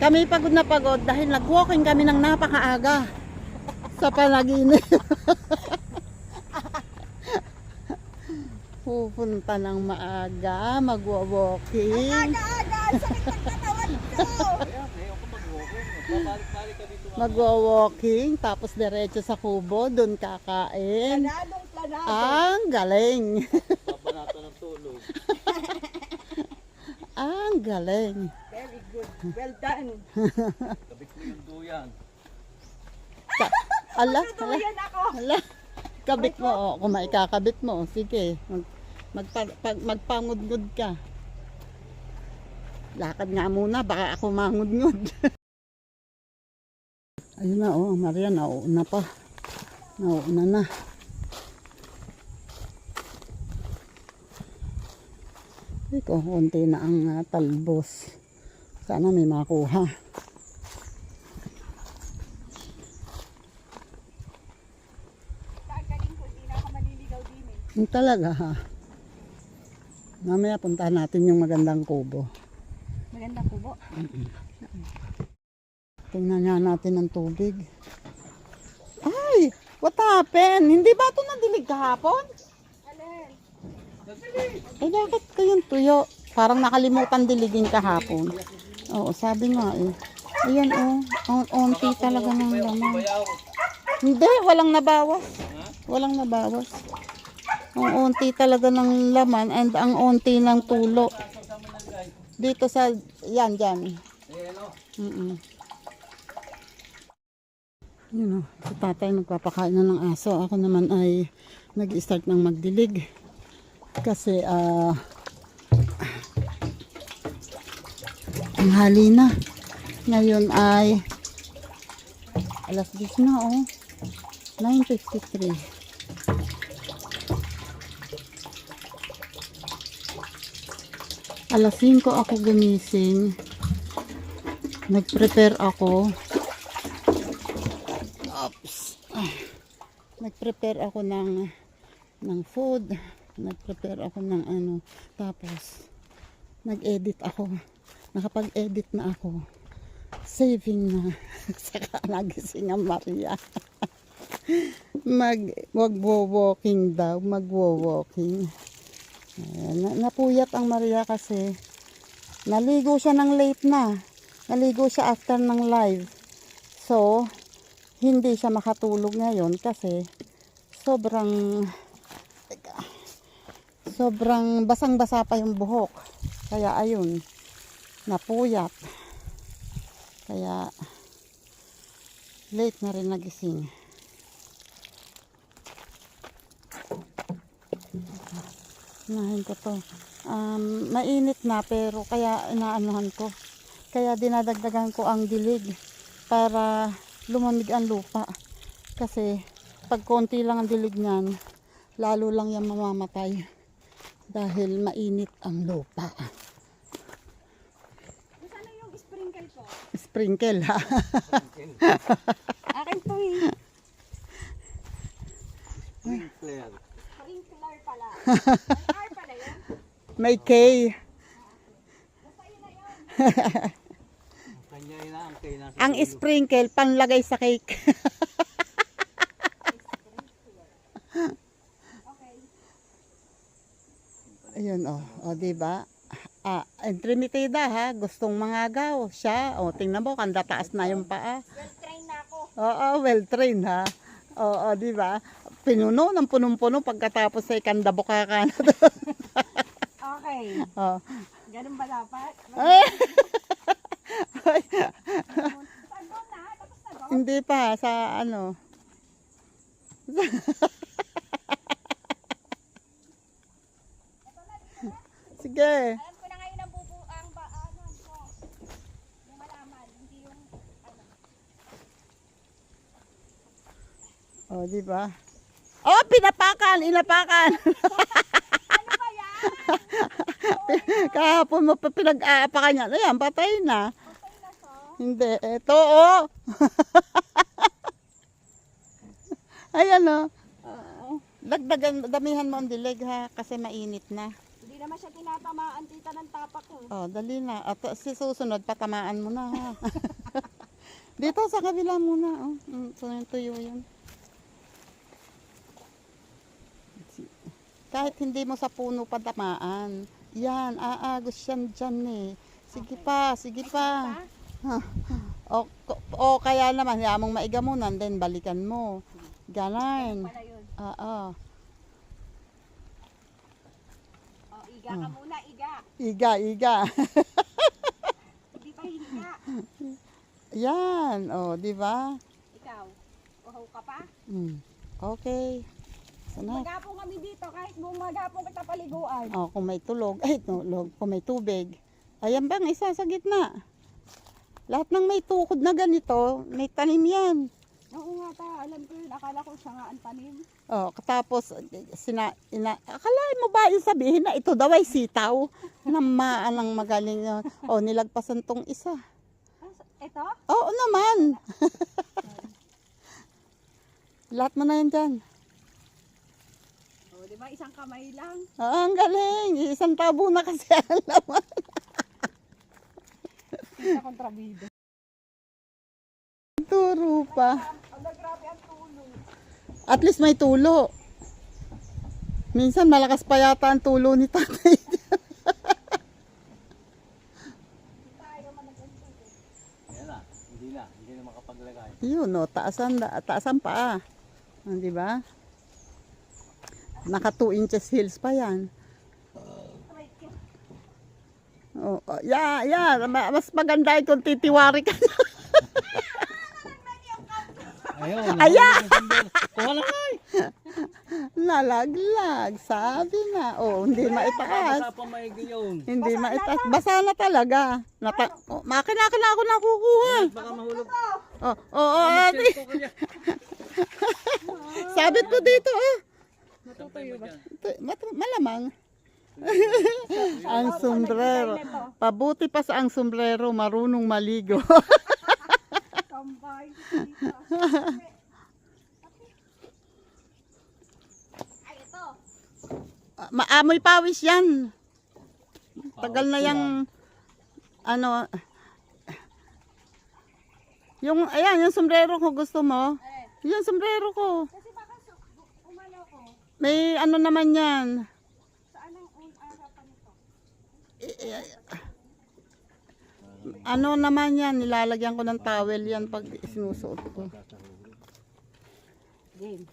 Kami pagod na pagod dahil nag-walking kami ng napakaaga sa panaginip. Pupunta ng maaga, magwa-walking. Aga-aga, sakit ng katawan ko. Magwa-walking, tapos diretso sa kubo, doon kakain. Planadong planado. Ang galing. Babanato ng tulog. Ang galing. Very good. Well done. Kabit mo yung duyan. Ala, Tutuyan ako. ala. Kabit mo, oh. Kung maikakabit mo, sige. Magpangudngud ka. Lakad nga muna, baka ako mangudngud. Ayun na, oh, Maria, nauuna pa. Nauuna na. Iko, konti na ang talbos. Sana may makuha. Kagaling ko, hindi na ako maliligaw din eh. Yung talaga, ha? Mamaya puntahan natin yung magandang kubo. Maganda po po. Tingnan nga natin ang tubig. Ay! What happened? Hindi ba ito nadilig kahapon? Alin? Eh bakit kayong tuyo? Parang nakalimutan diligin kahapon. Oo, sabi nga eh. Ayan oh, ang onti talaga ng laman. Hindi, walang nabawas. Walang nabawas. Ang onti talaga ng laman and ang onti ng tulo. Dito sa, yan, dyan. Yun o, si tatay nagpapakain na ng aso. Ako naman ay nag-start ng magdilig. Kasi, ang hali na. Ngayon ay, alas 10 na o. 9:53. Alas 5 ako gumising. Nag-prepare ako. Nag-prepare ako ng food. Nag-prepare ako ng ano. Tapos, nag-edit ako. Nakapag-edit na ako. Saving na. Saka nagising ang Maria. Mag-walking daw. Mag-walking. Napuyat ang Maria kasi naligo siya ng late na. Naligo siya after ng live. So, hindi siya makatulog ngayon kasi sobrang basang-basa pa yung buhok. Kaya ayun, napuyat. Kaya late na rin nagising. Unahin ko to. Mainit na pero kaya inaanuhan ko. Kaya dinadagdagan ko ang dilig para lumamig ang lupa. Kasi pag konti lang ang dilig niyan, lalo lang yan mamamatay. Dahil mainit ang lupa. Saan yung sprinkle ko? Sprinkle ha. Akin to eh. Sprinkler. Sprinkler pala. May R pala yun. May K. Basta yun na yun. Kanya yun ang kay nasa Ang sprinkle panlagay sa cake. Okay. Ayun oh, o diba? Entremitida ha, gustong mangagaw siya. O tingnan mo, kanda taas na yung paa. Well trained na ako. Oo, well trained ha. Oo, diba? Pinuno ng punong-puno pagkatapos ay kandabok ka na doon. Okay. Oh. Ganun ba dapat? Ay, Saan doon na? Tapos na doon? hindi pa sa ano. Sige. Alam ko na ngayon ang bubuang ano ko. Yung malaman, hindi yung ano. O, diba? Oh, pinapakan, inapakan. Ano ba yan? Kahapon mo pa pinag-aapakan niya. Ayan, patay na. Patay na to. Hindi, eto oh. Ayan oh. Dagdagan, damihan mo ang dilig ha, kasi mainit na. Hindi naman siya tinatamaan tita ng tapak ko. Oh, dali na. At si susunod, patamaan mo na ha. Dito sa kabila muna. Oh. So yung tuyo yun. Kahit hindi mo sa puno patamaan. Yan, aagos yan dyan eh. Sige pa, sige pa. O kaya naman, hayaan mong maiga muna, then balikan mo. Ganon. Pala yun. Oo. O, iga ka muna, iga. Iga, iga. Hindi pa higa. Yan, oh, di ba? Ikaw, uhaw ka pa? Okay. Sana. Maghapon kami dito, kahit buong maghapon kita paliguan. Oh, kung may tulog, ay tulog, kung may tubig. Ayan bang isa sa gitna. Lahat ng may tukod na ganito, may tanim yan. Oo nga ta, alam ko yun. Akala ko siya nga ang tanim. Oh, tapos akalain mo ba yung sabihin na ito daw ay sitaw? Namaan ang magaling yun. Oh, nilagpasan tong isa. Ito? Oo naman. Lahat mo na yan dyan. O, di ba? Isang kamay lang. Oo, ang galing. Isang tabo na kasi ang laman. Isa kontrabido. Turo pa. Ang grabe ang tulong. At least may tulo. Minsan malakas pa yata ang tulo ni tatay. Yan na, hindi na makapaglagay. Yun, no, taasan pa. Di ba? Naka 2 inches heels pa yan. Oh, mas maganda kung titiwari ka. Ayun. Ayan! Kuha na nga eh. Nalaglag, sabi na. Oh, hindi maitaas. Basa pa maigi yun. Hindi maitaas. Basa na talaga. Makina ako nakukuha. Baka mahulog. Ate. Ko kanya. Sabit ko dito, oh. Matutuyo ba? Malamang. Ang sombrero. Pabuti pa sa ang sombrero, marunong maligo. Kambay. Ay, ito. Maamoy pawis yan. Tagal na yung ano. Ayan, yung sombrero ko gusto mo. Yung sombrero ko. Kasi baka umano ko. May ano naman yan. Saan ang harapan nito? Ano naman yan, nilalagyan ko ng towel yan pag sinusuot ko. Game.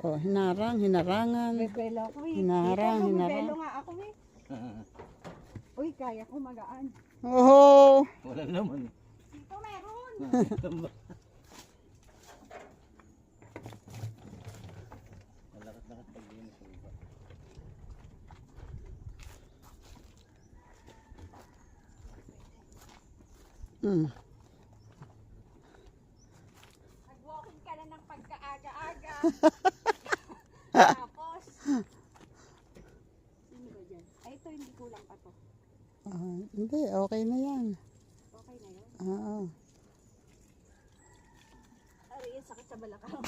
Oh, hinarangan. Bebelo ko eh. Hinarang. Bebelo nga ako eh. Uy, kaya ko magaan. Oh, Wala naman. Dito meron. Malakas pag din sa iba. Nag-walking ka na ng pagkaaga-aga. Tapos, sino ba dyan? Ay, ito hindi kulang pa to. hindi, okay na yan. Okay na yun. Oo. Ay, yung sakit sa balakang.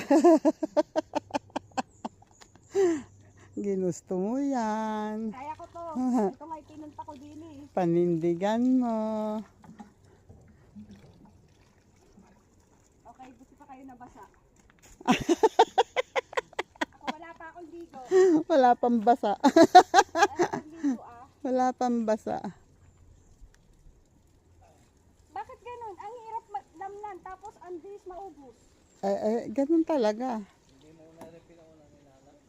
Ginusto mo yan. Kaya ko to. Ito nga itinunta ko din eh. Panindigan mo. Okay, buti pa kayo nabasa. Ako wala pa akong ligo. Wala pang basa. Wala akong ligo ah. Wala pang basa. Bakit ganun? Ang hirap damnan tapos ang bilis maubos. Ganun talaga.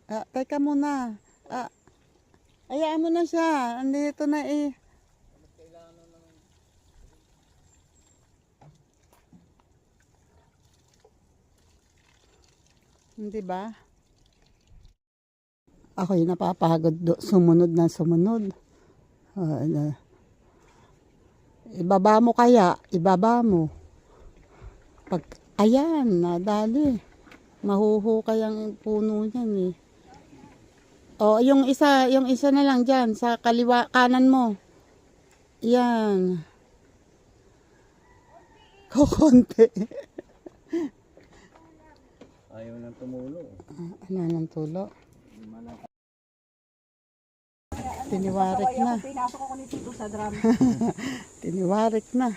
Teka muna. Hayaan mo na siya. Andito na eh. Hindi ba? Ako'y napapagod sumunod na sumunod. Ibaba mo kaya, ibaba mo. Ayan, nadali. Mahuhukay ang puno niyan eh. O, yung isa na lang diyan sa kaliwa kanan mo. Yan. Kukunti. Ayaw nang tumulo. Ano nang tulo? Tiniwarik Kaway na. ako, pinasok ako ni Tito sa drum. Tiniwarik na.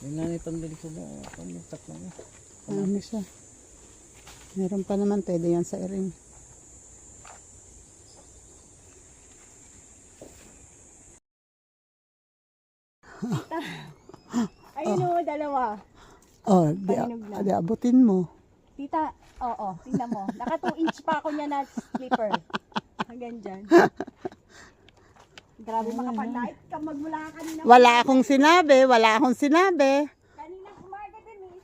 Yung nanay pandalig ko mo. Pamistak lang eh. Ano siya? Meron pa naman, pwede yan sa iring. Ayun o, dalawa. Oh, Pahinog na. di abutin mo. Tita, oo, tingnan mo. Naka 2 inch pa ako niya na slipper. Hanggang dyan. Grabe makapal-light ka magmula ka kanina. Wala akong sinabi. Kanina umaga din eh.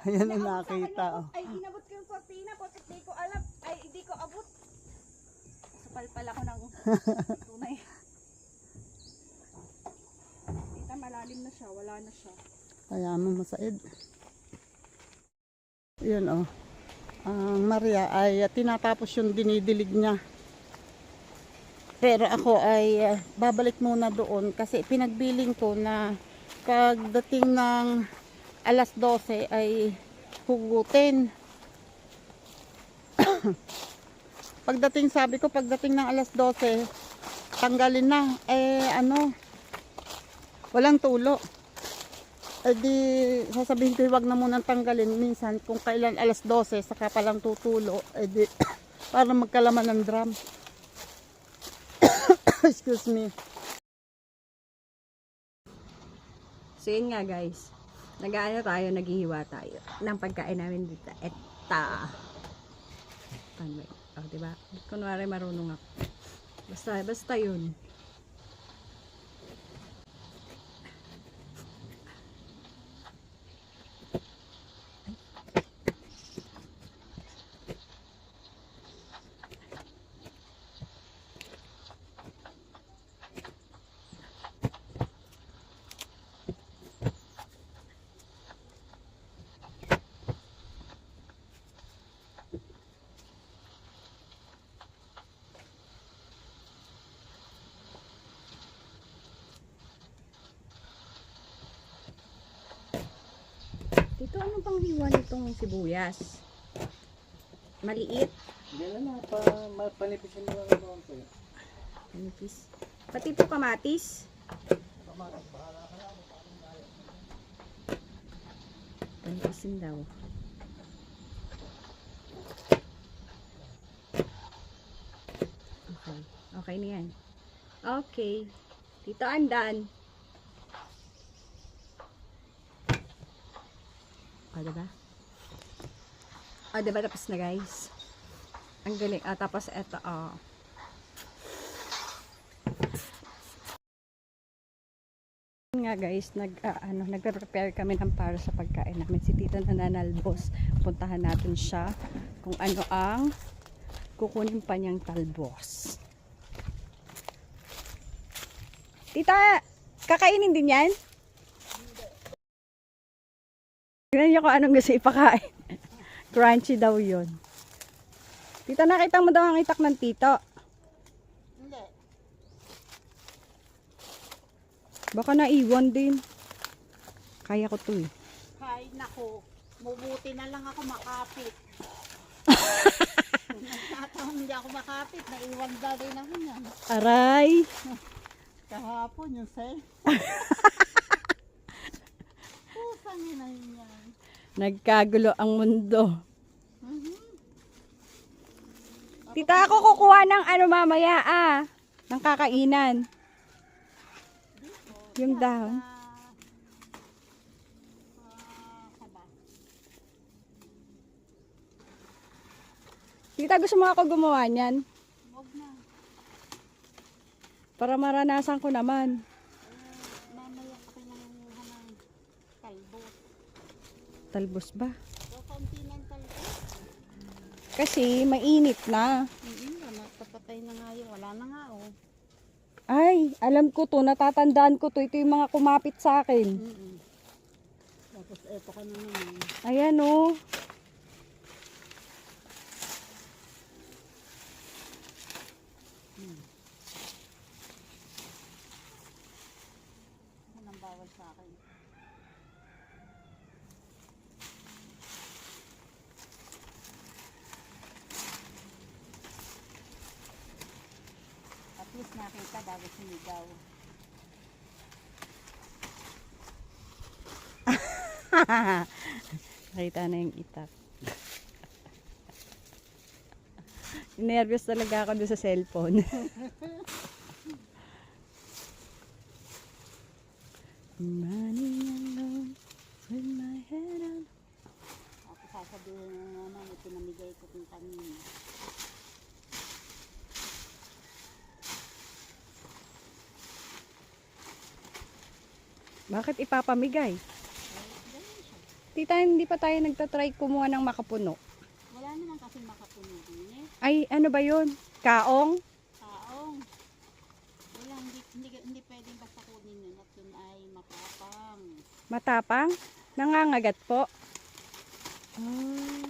Ayan ang Naabot sa nakita. kanya, Oh. ay inabot ko yung kortina, porque di ko alam, ay hindi ko abot. Supal-pal ako ng tunay. Tita, malalim na siya, wala na siya. Kaya mo masaid. Yun oh. Ang Maria ay tinatapos yung dinidilig niya. Pero ako ay babalik muna doon kasi pinagbiling ko na pagdating ng alas 12 ay hugutin. Pagdating ng alas 12, tanggalin na. Walang tulo. Di sasabihin ko wag na munang tanggalin. Minsan kung kailan alas 12, saka palang tutulo. Di para magkalaman ng drum. Excuse me. So yun nga guys, naghihiwa tayo ng pagkain namin dito. Paano ba? Oh, diba? Kunwari marunong ako. Basta yun. Ito ano pang hiwa nitong sibuyas? Maliit. Hindi na panipisin mo lang naman ko yun. Manipis. Pati ito kamatis. Panipisin daw. Okay. Okay na yan. Okay. Tito Andan. O, diba? O, diba? Tapos na, guys. Ang galing. Tapos, eto, nga guys, nagpe-prepare kami ng para sa pagkain namin. Si Tita nananalbos. Puntahan natin siya kung ano ang kukunin pa niyang talbos. Tita, kakainin din yan? Tignan niyo kung anong gusto ipakain. Crunchy daw yun. Tita, nakita mo daw ang itak ng tito. Hindi. Baka naiwan din. Kaya ko to eh. Hay nako. Mabuti na lang ako makapit. Nagkataon hindi ako makapit. Naiwan ba rin ako niyan. Aray! Kahapon yung say. Pusang ina niyan. Nagkagulo ang mundo. Tita, ako kukuha ng ano mamaya ng kakainan. Yung dahon. Tita, gusto mo ako gumawa niyan? Huwag na. Para maranasan ko naman. Mamaya ako nangunguha ng talbos. Talbos ba? O kaunti ng talbos. Kasi mainit na. Napapatay na nga yun. Wala na nga oh. Ay, alam ko to. Natatandaan ko to. Ito yung mga kumapit sa akin. Tapos eto ka na naman. Ayan oh. Anong bawal sa akin? At makita bago sumigaw. Nakita na yung itak. Nervous talaga ako doon sa cellphone. I'm running alone with my head on. Ako sasabihin na naman, ipinamigay ko kung kanina. Bakit ipapamigay? Tita, hindi pa tayo nagtatry kumuha ng makapuno. Wala naman kasi makapuno din eh. Ay, ano ba yun? Kaong? Taong. Wala, hindi pwedeng basta kunin yun at yun ay matapang. Matapang? Nangangagat po? Ah.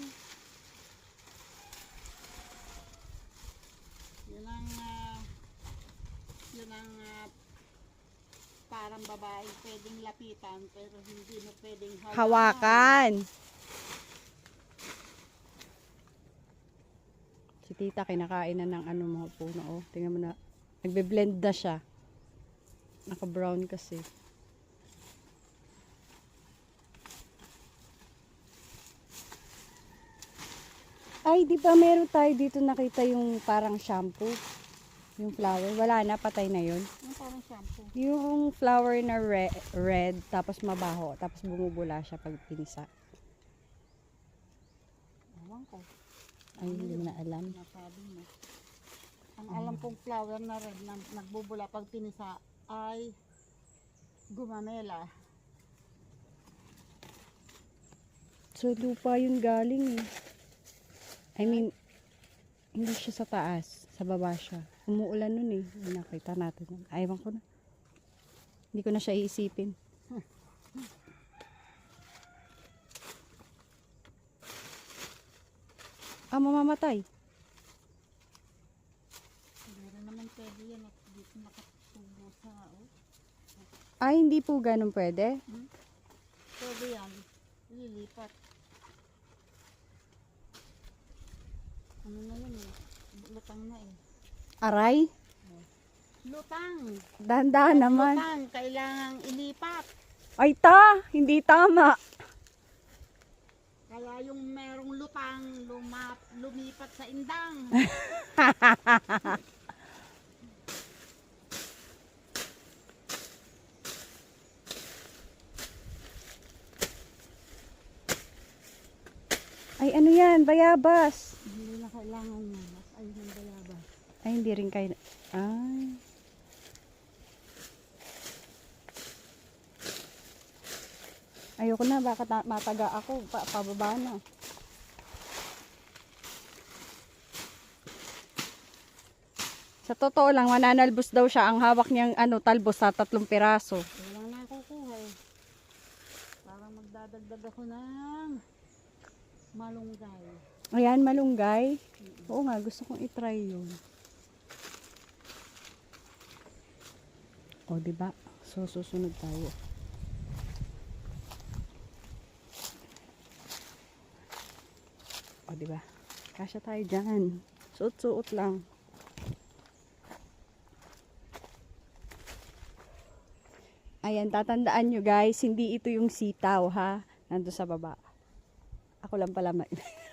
Yun ang parang babae pwedeng lapitan pero hindi mo pwedeng Hawakan. Si tita kinakain na ng ano mga puno. Oh. Tingnan mo na. Nagbe-blend na siya. Naka-brown kasi. Ay, di ba meron tayo dito nakita yung parang shampoo? Yung flower. Wala na, patay na yun. Yung parang shampoo. Yung flower na red, tapos mabaho, tapos bumubula siya pag pinisa. Ewan ko. Ay, hindi mo na alam. Nasabi mo. Ang alam kong flower na red na nagbubula pag pinisa ay gumamela. So, lupa yun galing eh. I mean, hindi siya sa taas, sa baba siya. Umuulan nun eh. Nakita natin yun. Aywan ko na. Hindi ko na siya iisipin. Ah, mamamatay. Pero naman pwede yan at dito nakatubo sa Ay, hindi po ganun pwede. pwede yan. Lilipat. Ano na yun eh. Lutang na eh. Aray, Lutang! dahan-dahan naman. Lutang! Kailangang ilipat. Ay ta, hindi tama. Kaya yung merong lutang lumipat sa indang. Ay, ano yan? Bayabas. Hindi na kailangan mo. Ayun ang bayaba. Ay, hindi rin kayo. Ay. Ayoko na, baka mataga ako. Pababa na. Sa totoo lang, mananalbos daw siya. Ang hawak niyang talbos sa 3 piraso. Wala na ako kuha eh. Parang magdadagdag ako ng malunggay. Ayan, malunggay. Oo nga, gusto kong itry yun. O, diba? So, susunod tayo. O, diba? Kasya tayo dyan. Suot-suot lang. Ayan, tatandaan nyo guys, hindi ito yung sitaw ha. Nandun sa baba. Ako lang pala,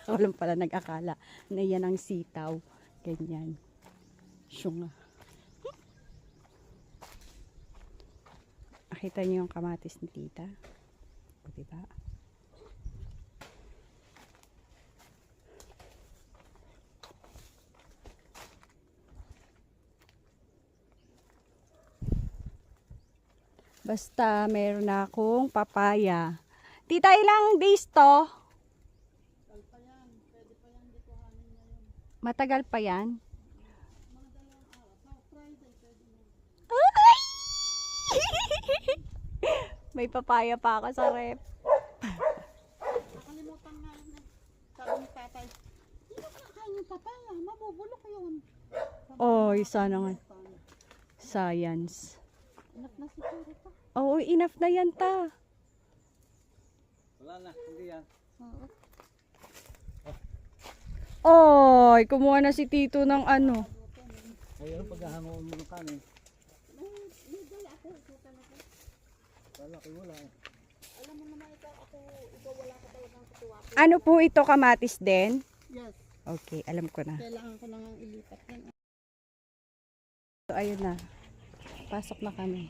ako lang pala nag-akala na yan ang sitaw. Ganyan. Syunga. Nakita niyo yung kamatis ni tita? O, diba? Basta meron na akong papaya. Tita, ilang days to? Matagal pa yan? Ay! May papaya pa ako sa rep. Nakalimutan nga yun eh. Sabi ni tatay, hindi ko nakain yung papaya. Mabubulok yun. Oh, sana nga. Science. Enough na siguro pa. Oo, enough na yan ta. Wala na, hindi yan. Oo. Oy, kumuha na si Tito ng ano. Ayun, paghahangoon mo ng kanin. May dala ako, ito talaga. Palaki wala eh. Alam mo naman ikaw wala ka talagang kutuwa. Ano po ito, kamatis din? Yes, Okay, alam ko na. kailangan ko nang ilipat yan. So, ayun na. Pasok na kami.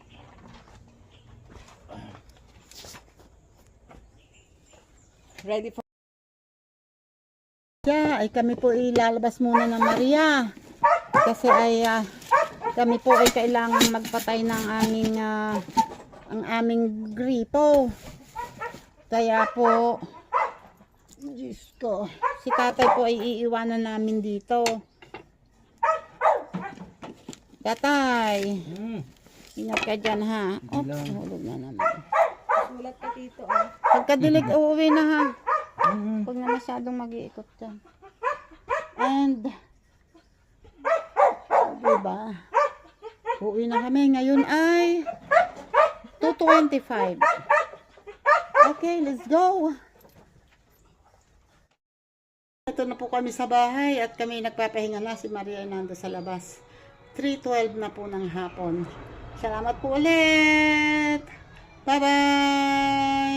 Ready for... Ay kami po ilalabas muna ng Maria. Kasi ay kami po ay kailangan magpatay ng ang aming gripo. Kaya po, Diyos ko, si tatay po ay iiwanan namin dito. Tatay, ingat ka dyan ha. Oh, hulog na naman. Sulat ka dito, ah. Pagkadilig, uuwi na ha. Huwag na masyadong mag-iikot dyan. And, diba? Uuwi na kami. Ngayon ay 2:25. Okay, let's go. Ito na po kami sa bahay at kami nagpapahinga na. Si Maria ay nando sa labas. 3:12 na po ng hapon. Salamat po ulit. Bye-bye.